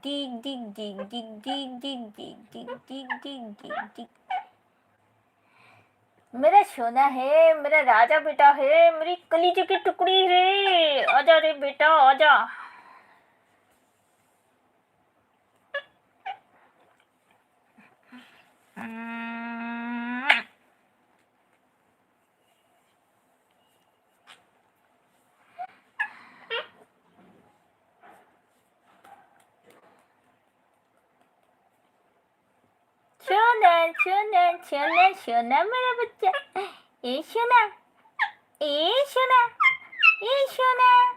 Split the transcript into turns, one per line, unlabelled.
dig dig dig dig dig dig dig dig dig dig dig dig। मेरा सोना है, मेरा राजा बेटा है, मेरी कलीजे की टुकड़ी है, आजा रे बेटा आजा। सोना सोना सोना सोना मेरा बच्चा, ए सोना, ए सोना, ए सोना।